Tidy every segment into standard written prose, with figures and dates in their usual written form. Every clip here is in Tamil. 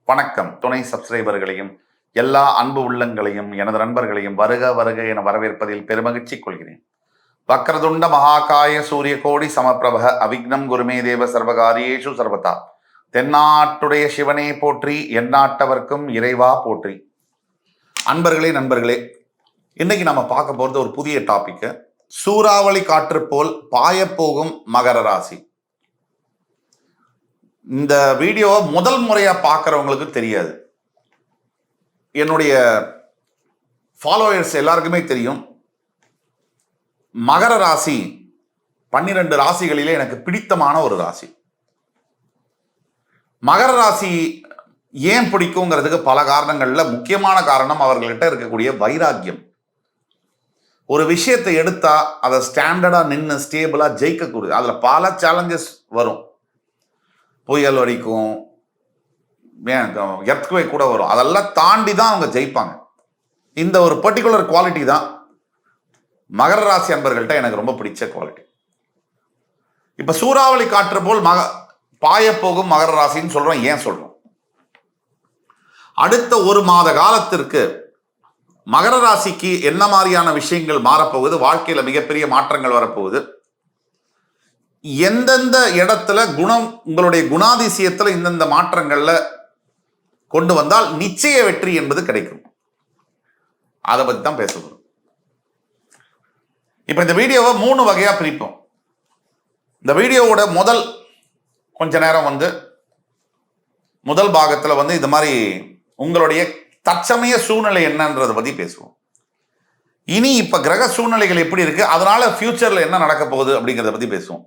வணக்கம். துணை சப்ஸ்கிரைபர்களையும் எல்லா அன்பு உள்ளங்களையும் எனது நண்பர்களையும் வருக வருக என வரவேற்பதில் பெருமகிழ்ச்சி கொள்கிறேன். வக்ரதுண்ட மகாகாய சூரிய கோடி சமப்பிரப அவிக்னம் குருமே தேவ சர்வகாரியேஷு சர்வதா. தென்னாட்டுடைய சிவனே போற்றி, எந்நாட்டவர்க்கும் இறைவா போற்றி. அன்பர்களே, நண்பர்களே, இன்னைக்கு நம்ம பார்க்க போறது ஒரு புதிய டாபிக். சூறாவளி காற்று போல் பாயப்போகும் மகர ராசி. இந்த வீடியோவை முதல் முறையா பார்க்குறவங்களுக்கு தெரியாது. என்னுடைய ஃபாலோவர்ஸ் எல்லாருக்குமே தெரியும். மகர ராசி 12 ராசிகளிலே எனக்கு பிடித்தமான ஒரு ராசி. மகர ராசி ஏன் பிடிக்குங்கிறதுக்கு பல காரணங்கள்ல முக்கியமான காரணம் அவர்கள்ட்ட இருக்கக்கூடிய வைராக்கியம். ஒரு விஷயத்தை எடுத்தா அதை ஸ்டாண்டர்டா நின்று ஸ்டேபிளா ஜெயிக்கக்கூடிய, அதுல பல சேலஞ்சஸ் வரும். புயல் வரைக்கும், எர்த்குவேக் கூட வரும். அதெல்லாம் தாண்டி தான் அவங்க ஜெயிப்பாங்க. இந்த ஒரு பர்டிகுலர் குவாலிட்டி தான் மகர ராசி அன்பர்கள்ட்ட எனக்கு ரொம்ப பிடிச்ச குவாலிட்டி. இப்ப சூறாவளி காற்று போல் பாயப்போகும் மகர ராசின்னு சொல்றோம். ஏன் சொல்றோம்? அடுத்த ஒரு மாத காலத்திற்கு மகர ராசிக்கு என்ன மாதிரியான விஷயங்கள் மாறப்போகுது, வாழ்க்கையில மிகப்பெரிய மாற்றங்கள் வரப்போகுது, எந்தெந்த இடத்துல உங்களுடைய குணாதிசயத்துல இந்தந்த மாற்றங்கள்ல கொண்டு வந்தால் நிச்சய வெற்றி என்பது கிடைக்கும். அதை பத்தி தான் பேசுவோம். இப்ப இந்த வீடியோவை 3 வகையா பிரிப்போம். இந்த வீடியோவோட கொஞ்ச நேரம் முதல் பாகத்துல இது மாதிரி உங்களுடைய தற்சமய சூழ்நிலை என்னன்றதை பத்தி பேசுவோம். இனி இப்ப கிரக சூழ்நிலைகள் எப்படி இருக்கு, அதனால ஃபியூச்சர்ல என்ன நடக்க போகுது அப்படிங்கிறத பத்தி பேசுவோம்.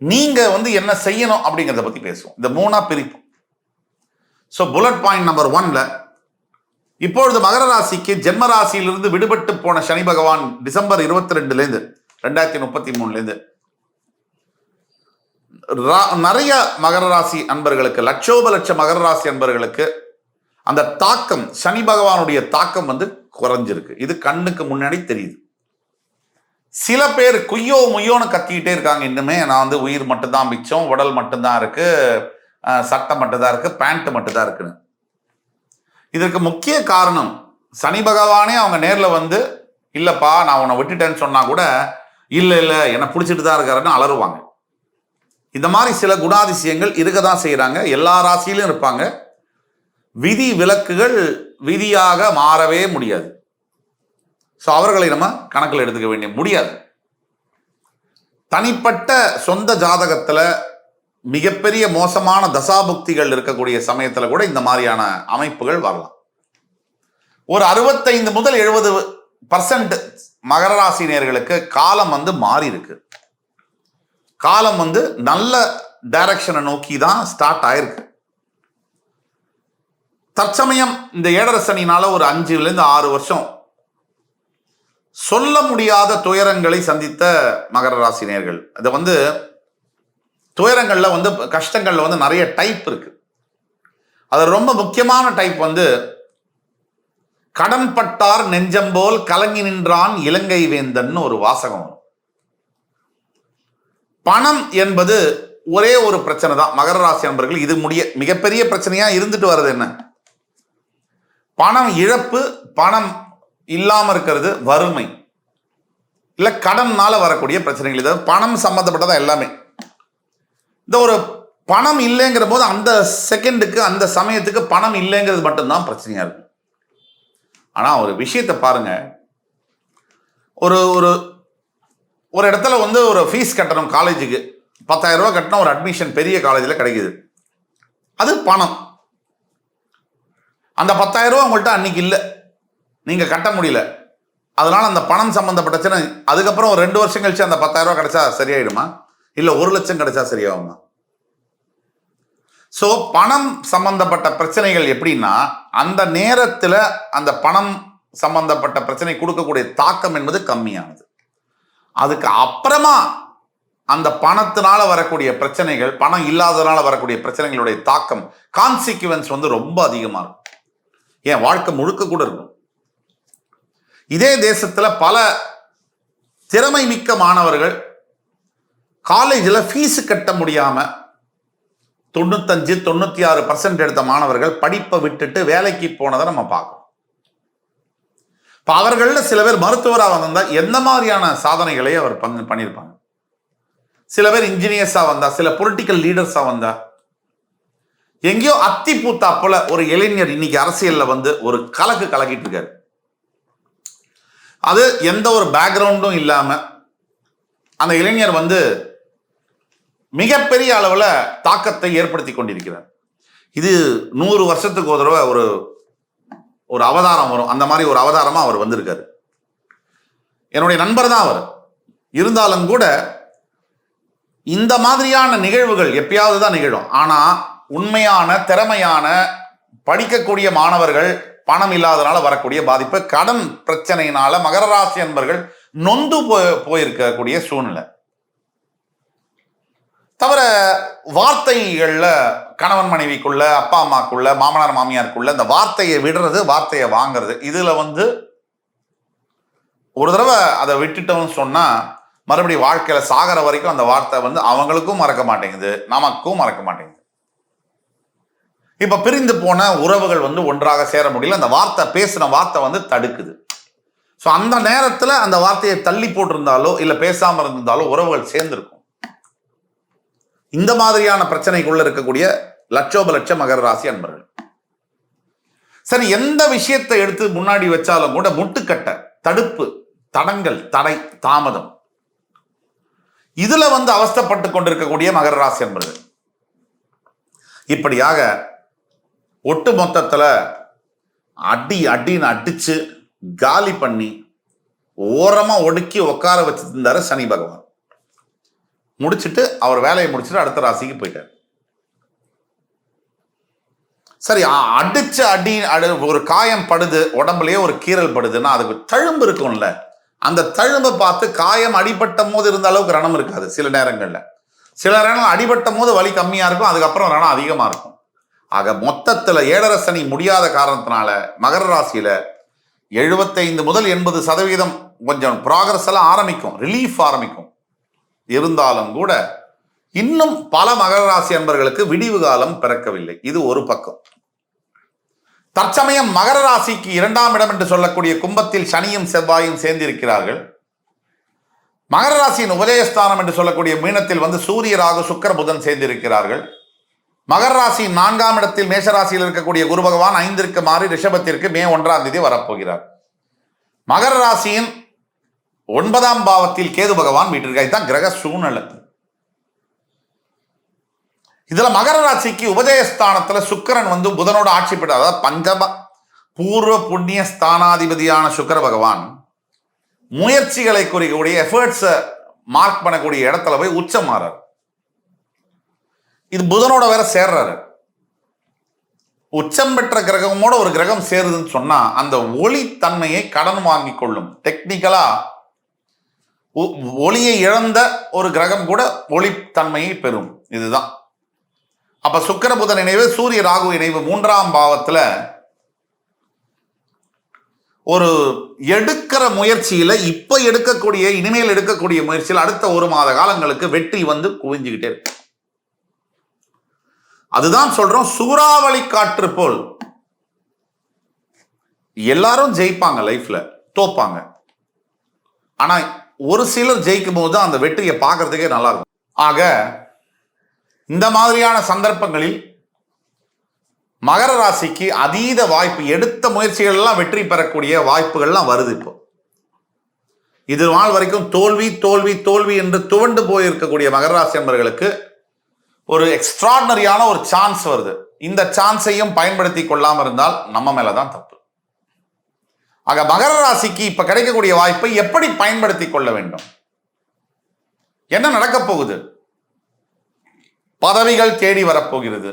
நீங்க என்ன செய்யணும் அப்படிங்கிறத பத்தி பேசுவோம். இந்த 3ஆ பிரிப்போம். ஸோ புல்லட் பாயிண்ட் நம்பர் 1ல, இப்பொழுது மகர ராசிக்கு ஜென்ம ராசியிலிருந்து விடுபட்டு போன சனி பகவான் டிசம்பர் 22 2033 நிறைய மகர ராசி அன்பர்களுக்கு, லட்ச மகர ராசி அன்பர்களுக்கு அந்த தாக்கம், சனி பகவானுடைய தாக்கம் குறைஞ்சிருக்கு. இது கண்ணுக்கு முன்னாடி தெரியுது. சில பேர் குய்யோ முய்யோன்னு கத்திக்கிட்டே இருக்காங்க. இன்னுமே நான் உயிர் மட்டும்தான் மிச்சம், உடல் மட்டும்தான் இருக்கு, சட்டை மட்டும்தான் இருக்கு, பேண்ட் மட்டும்தான் இருக்குன்னு. இதற்கு முக்கிய காரணம் சனி பகவானே அவங்க நேரில் இல்லப்பா நான் உன்னை விட்டுட்டேன்னு சொன்னா கூட இல்லை என்னை பிடிச்சிட்டு தான் இருக்காருன்னு அலறுவாங்க. இந்த மாதிரி சில குணாதிசயங்கள் இருக்கதான் செய்யறாங்க. எல்லா ராசியிலும் இருப்பாங்க. விதி விலக்குகள் விதியாக மாறவே முடியாது. ஸோ அவர்களை நம்ம கணக்கில் எடுத்துக்க வேண்டிய முடியாது. தனிப்பட்ட சொந்த ஜாதகத்துல மிகப்பெரிய மோசமான தசாபுக்திகள் இருக்கக்கூடிய சமயத்துல கூட இந்த மாதிரியான அமைப்புகள் வரலாம். ஒரு 65 முதல் 70% மகர ராசினியர்களுக்கு காலம் மாறி இருக்கு. காலம் நல்ல டைரக்ஷனை நோக்கி தான் ஸ்டார்ட் ஆயிருக்கு. தற்சமயம் இந்த 7.5 சனினால ஒரு 5 to 6 வருஷம் சொல்ல முடியாத துயரங்களை சந்தித்த மகர ராசினியர்கள். அது துயரங்கள்ல கஷ்டங்கள்ல நிறைய டைப் இருக்கு. அது ரொம்ப முக்கியமான டைப் கடன் பட்டார் நெஞ்சம்போல் கலங்கி நின்றான் இலங்கை வேந்தன் ஒரு வாசகம். பணம் என்பது ஒரே ஒரு பிரச்சனை தான் மகர ராசி நண்பர்கள். இது மிகப்பெரிய பிரச்சனையா இருந்துட்டு வர்றது என்ன? பணம் இழப்பு, பணம் இல்லாம இருக்கிறது, வறுமை, இல்ல கடன்னால வரக்கூடிய பிரச்சனைகள். இது பணம் சம்பந்தப்பட்டதா எல்லாமே. இந்த ஒரு பணம் இல்லைங்கிற போது அந்த செகண்டுக்கு, அந்த சமயத்துக்கு பணம் இல்லைங்கிறது மட்டும்தான் பிரச்சனையா இருக்கு. ஆனா ஒரு விஷயத்தை பாருங்க, ஒரு ஒரு இடத்துல ஒரு ஃபீஸ் கட்டணும். காலேஜுக்கு 10,000 ரூபாய் கட்டினா ஒரு அட்மிஷன் பெரிய காலேஜில் கிடைக்குது. அது பணம். அந்த 10,000 ரூபாய் உங்கள்கிட்ட அன்னைக்கு இல்லை, நீங்க கட்ட முடியல. அதனால அந்த பணம் சம்பந்தப்பட்ட அதுக்கப்புறம் ஒரு 2 வருஷம் கழிச்சு அந்த 10,000 ரூபாய் கிடைச்சா சரியாயிடுமா? இல்ல 1 லட்சம் கிடைச்சா சரியாகுமா? சோ பணம் சம்பந்தப்பட்ட பிரச்சனைகள் எப்படின்னா, அந்த நேரத்துல அந்த பணம் சம்பந்தப்பட்ட பிரச்சனை கொடுக்கக்கூடிய தாக்கம் என்பது கம்மியானது. அதுக்கு அப்புறமா அந்த பணத்தினால வரக்கூடிய பிரச்சனைகள், பணம் இல்லாததுனால வரக்கூடிய பிரச்சனைகளுடைய தாக்கம், கான்சிக்வன்ஸ் ரொம்ப அதிகமா இருக்கும். ஏன் வாழ்க்கை முழுக்க கூட இருக்கும். இதே தேசத்துல பல திறமை மிக்க மாணவர்கள் காலேஜில் ஃபீஸு கட்ட முடியாம 95-96% எடுத்த மாணவர்கள் படிப்பை விட்டுட்டு வேலைக்கு போனதை நம்ம பார்க்கணும். இப்போ அவர்களில் சில பேர் மருத்துவராக வந்திருந்தா எந்த மாதிரியான சாதனைகளை அவர் பண்ணியிருப்பாங்க. சில பேர் இன்ஜினியர்ஸாக வந்தா, சில பொலிட்டிக்கல் லீடர்ஸாக வந்தா, எங்கேயோ அத்தி பூத்தா போல ஒரு இளைஞர் இன்னைக்கு அரசியல்ல வந்து ஒரு கலக்கிட்டு இருக்காரு. அது எந்த ஒரு பேக்ரவுண்டும் இல்லாம அந்த இளைஞர் வந்து மிகப்பெரிய அளவில் தாக்கத்தை ஏற்படுத்தி கொண்டிருக்கிறார். இது 100 வருஷத்துக்கு ஒரு தடவை ஒரு அவதாரம் வரும். அந்த மாதிரி ஒரு அவதாரமா அவர் வந்திருக்காரு. என்னுடைய நண்பர் தான் அவர். இருந்தாலும் கூட இந்த மாதிரியான நிகழ்வுகள் எப்பயாவது தான் நிகழும். ஆனா உண்மையான திறமையான படிக்கக்கூடிய மாணவர்கள் பணம் இல்லாதனால வரக்கூடிய பாதிப்பு, கடன் பிரச்சனையினால மகர ராசி அன்பர்கள் நொந்து போயிருக்கக்கூடிய சூழ்நிலை தவிர, வார்த்தைகள்ல கணவன் மனைவிக்குள்ள, அப்பா அம்மாக்குள்ள, மாமனார் மாமியாருக்குள்ள இந்த வார்த்தையை விடுறது, வார்த்தையை வாங்குறது, இதுல வந்து ஒரு தடவை அதை விட்டுட்டோம்னு சொன்னா மறுபடியும் வாழ்க்கையில சாகிற வரைக்கும் அந்த வார்த்தை வந்து அவங்களுக்கும் மறக்க மாட்டேங்குது, நமக்கும் மறக்க மாட்டேங்குது. இப்ப பிரிந்து போன உறவுகள் வந்து ஒன்றாக சேர முடியல. அந்த வார்த்தை, பேசின வார்த்தை வந்து தடுக்குது. ஸோ அந்த நேரத்தில் அந்த வார்த்தையை தள்ளி போட்டிருந்தாலோ இல்லை பேசாம இருந்தாலோ உறவுகள் சேர்ந்திருக்கும். இந்த மாதிரியான பிரச்சனைக்குள்ள இருக்கக்கூடிய லட்சோப மகர ராசி அன்பர்கள் சரி, எந்த விஷயத்தை எடுத்து முன்னாடி வச்சாலும் கூட முட்டுக்கட்ட, தடுப்பு, தடங்கள், தடை, தாமதம், இதுல வந்து அவஸ்தைப்பட்டு கொண்டிருக்கக்கூடிய மகர ராசி அன்பர்கள் இப்படியாக ஒட்டு மொத்தத்துல அடின்னு அடிச்சு காலி பண்ணி ஓரமா ஒடுக்கி உட்கார வச்சிருந்தாரு சனி பகவான். முடிச்சுட்டு அவர் வேலையை முடிச்சுட்டு அடுத்த ராசிக்கு போயிட்டார். சரி, அடிச்ச ஒரு காயம் படுது, உடம்புலயே ஒரு கீறல் படுதுன்னா அதுக்கு தழும்பு இருக்கும்ல, அந்த தழும்பை பார்த்து காயம் அடிபட்ட போது இருந்த அளவுக்கு ரணம் இருக்காது. சில நேரங்கள்ல அடிபட்ட போது வலி கம்மியா இருக்கும், அதுக்கப்புறம் ரணம் அதிகமா இருக்கும். ஆக மொத்தத்துல 7.5 சனி முடியாத காரணத்தினால மகர ராசியில 75 முதல் 80% கொஞ்சம் ப்ராக்ரஸ் எல்லாம் ஆரம்பிக்கும், ரிலீஃப் ஆரம்பிக்கும். இருந்தாலும் கூட இன்னும் பல மகர ராசி அன்பர்களுக்கு விடிவு காலம் பிறக்கவில்லை. இது ஒரு பக்கம். தற்சமயம் மகர ராசிக்கு 2ஆம் இடம் என்று சொல்லக்கூடிய கும்பத்தில் சனியும் செவ்வாயும் சேர்ந்திருக்கிறார்கள். மகர ராசியின் உபஜயஸ்தானம் என்று சொல்லக்கூடிய மீனத்தில் வந்து சூரிய, ராகு, சுக்கிர, புதன் சேர்ந்திருக்கிறார்கள். மகர ராசியின் 4ஆம் இடத்தில் மேஷராசியில் இருக்கக்கூடிய குரு பகவான் 5ற்கு மாறி ரிஷபத்திற்கு மே 1ஆம் தேதி வரப்போகிறார். மகர ராசியின் 9ஆம் பாவத்தில் கேது பகவான் வீட்டிற்கு. இதுதான் கிரக சூழ்நிலை. இதுல மகர ராசிக்கு உபஜயஸ்தானத்துல சுக்கிரன் வந்து புதனோட ஆட்சி பெற்ற, அதாவது பஞ்சம பூர்வ புண்ணிய ஸ்தானாதிபதியான சுக்கிர பகவான் முயற்சிகளை குறிக்கக்கூடிய எஃபர்ட்ஸை மார்க் பண்ணக்கூடிய இடத்துல போய் உச்சம் மாறார். இது புதனோட வேற சேர்றாரு. உச்சம் பெற்ற கிரகமோட ஒரு கிரகம் சேருதுன்னு சொன்னா அந்த ஒளி தன்மையை கடன் வாங்கி கொள்ளும். டெக்னிக்கலா ஒளியை இழந்த ஒரு கிரகம் கூட ஒளி தன்மையை பெறும். இதுதான். அப்ப சுக்கிர புதன் இணைவு, சூரிய ராகு இணைவு 3ஆம் பாவத்துல ஒரு எடுக்கிற முயற்சியில, இப்ப எடுக்கக்கூடிய, இனிமேல் எடுக்கக்கூடிய முயற்சியில் அடுத்த 1 மாத காலங்களுக்கு வெற்றி வந்து குவிஞ்சுக்கிட்டே இருக்கு. அதுதான் சொல்றோம், சூறாவளி காற்று போல் எல்லாரும் ஜெயிப்பாங்க, லைஃப்ல தோப்பாங்க. ஆனா ஒரு சிலர் ஜெயிக்கும் போது அந்த வெற்றியை பார்க்கறதுக்கே நல்லா இருக்கும். ஆக இந்த மாதிரியான சந்தர்ப்பங்களில் மகர ராசிக்கு அதீத வாய்ப்பு, எடுத்த முயற்சிகள் எல்லாம் வெற்றி பெறக்கூடிய வாய்ப்புகள்லாம் வருது. இப்போ இது நாள் வரைக்கும் தோல்வி தோல்வி தோல்வி என்று துவண்டு போயிருக்கக்கூடிய மகர ராசி நண்பர்களுக்கு ஒரு எக்ஸ்ட்ராடினரியான ஒரு சான்ஸ் வருது. இந்த சான்ஸையும் பயன்படுத்தி கொள்ளாம இருந்தால் நம்ம மேலதான் தப்பு. ஆக மகர ராசிக்கு இப்ப கிடைக்கக்கூடிய வாய்ப்பை எப்படி பயன்படுத்தி கொள்ள வேண்டும்? என்ன நடக்க போகுது? பதவிகள் தேடி வரப்போகிறது.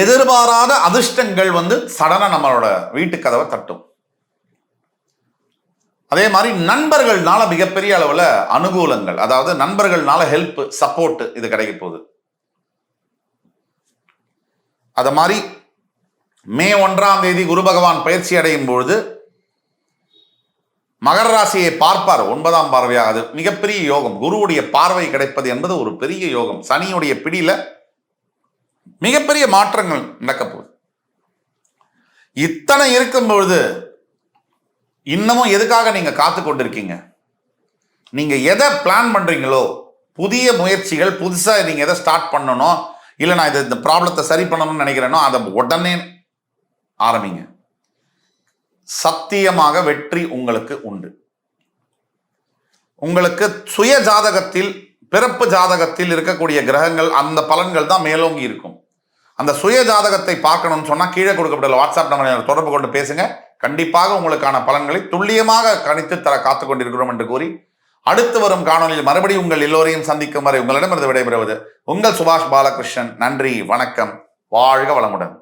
எதிர்பாராத அதிர்ஷ்டங்கள் வந்து சடனா நம்மளோட வீட்டு கதவை தட்டும். அதே மாதிரி நண்பர்கள்னால மிகப்பெரிய அளவுல அனுகூலங்கள், அதாவது நண்பர்கள்னால ஹெல்ப், சப்போர்ட் இது கிடைக்க போகுது. அத மாதிரி மே 1ஆம் தேதி குரு பகவான் பயிற்சி அடையும் பொழுது மகர ராசியை பார்ப்பார் 9ஆம் பார்வையாக. அது மிகப்பெரிய யோகம். குருவுடைய பார்வை கிடைப்பது என்பது ஒரு பெரிய யோகம். சனியுடைய பிடியில மிகப்பெரிய மாற்றங்கள் நடக்க போகுது. இத்தனை இருக்கும் பொழுது இன்னமும் எதுக்காக நீங்க காத்து கொண்டிருக்கீங்க? நீங்க எதை பிளான் பண்றீங்களோ, புதிய முயற்சிகள், புதுசா நீங்க எதை ஸ்டார்ட் பண்ணணும், இல்லை நான் இந்த ப்ராப்ளத்தை சரி பண்ணணும்னு நினைக்கிறேனோ அதை உடனே ஆரம்பிங்க. சத்தியமாக வெற்றி உங்களுக்கு உண்டு. உங்களுக்கு சுய ஜாதகத்தில், பிறப்பு ஜாதகத்தில் இருக்கக்கூடிய கிரகங்கள், அந்த பலன்கள் தான் மேலோங்கி இருக்கும். அந்த சுய ஜாதகத்தை பார்க்கணும்னு சொன்னா கீழே கொடுக்கப்பட்ட வாட்ஸ்அப் நம்பர் தொடர்பு கொண்டு பேசுங்க. கண்டிப்பாக உங்களுக்கான பலன்களை துல்லியமாக கணித்து தர காத்து கொண்டிருக்கிறோம் என்று கூறி, அடுத்து வரும் காணொலியில் மறுபடியும் உங்கள் எல்லோரையும் சந்திக்கும் வரை உங்களிடமிருந்து விடைபெறுவது உங்கள் சுபாஷ் பாலகிருஷ்ணன். நன்றி, வணக்கம், வாழ்க வளமுடன்.